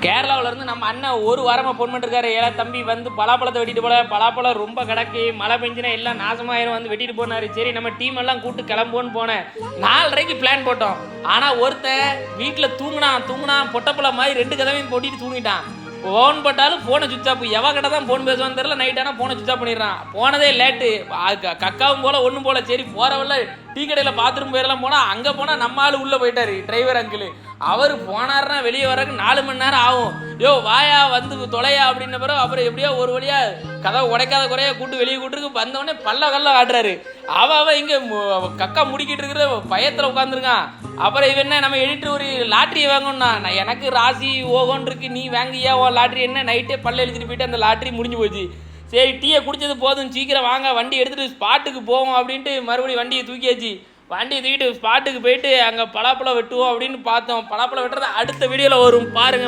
கேரளாவில இருந்து நம்ம அண்ணன் ஒரு வாரமா ஃபோன் பண்ணிருக்காரு. ஏழா தம்பி வந்து பலாப்பழத்தை வெட்டிட்டு போல, பலாப்பழம் ரொம்ப கிடக்கு, மழை பெஞ்சுனா எல்லாம் நாசமாயிரும், வந்து வெட்டிட்டு போனாரு. சரி நம்ம டீம் எல்லாம் கூட்டு கிளம்புவோன்னு போனேன். 4:30க்கு பிளான் போட்டோம். ஆனா ஒருத்தன் வீட்டுல தூங்குனான் பொட்டப்பழ மாதிரி 2 கதவையும் போட்டிட்டு தூங்கிட்டான். ஃபோன் போட்டாலும் ஃபோனை சுவிச் ஆஃப். எவ கிட்ட தான் ஃபோன் பேசுவான்னு தெரியல. நைட் ஆனால் ஃபோனை சுவிச் ஆஃப் பண்ணிடுறான். போனதே லேட்டு, கக்காவும் போல ஒன்றும் போல. சரி போறவல்ல டீ கடையில் பாத்ரூம் போயிடலாம் போனால், அங்கே போனால் நம்ம ஆள் உள்ளே போயிட்டாரு, டிரைவர் அங்கிள். அவர் போனாருன்னா வெளியே வரக்கு 4 மணி நேரம் ஆகும். யோ வாயா வந்து தொலையா அப்படின்ன பிறகு அப்புறம் எப்படியோ ஒரு வழியா கதவை உடைக்காத குறையா கூட்டு வெளியே கூட்டுருக்கு. வந்தவொடனே பல்ல கல்ல காட்டுறாரு. அவ இங்க கக்கா முடிக்கிட்டு இருக்கிற பயத்துல உட்காந்துருக்கான். அப்புறம் இவன் என்ன, நம்ம எடிட்டர் ஒரு லாட்ரியை வாங்கணும்னா, நான் எனக்கு ராசி ஓகோன்னு இருக்கு, நீ வாங்கியா ஓ லாட்ரி என்ன. நைட்டே பல்ல எழுதிட்டு போயிட்டு அந்த லாட்ரி முடிஞ்சு போச்சு. சரி டீயை குடிச்சது போதும், சீக்கிரம் வாங்க வண்டி எடுத்துட்டு ஸ்பாட்டுக்கு போவோம் அப்படின்ட்டு மறுபடியும் வண்டியை தூக்கியாச்சு. வண்டியை தூக்கிட்டு ஸ்பாட்டுக்கு போயிட்டு அங்கே பலாப்பழம் வெட்டுவோம் அப்படின்னு பார்த்தோம். பலாப்பழம் வெட்டுறது அடுத்த வீடியோவில் வரும் பாருங்க.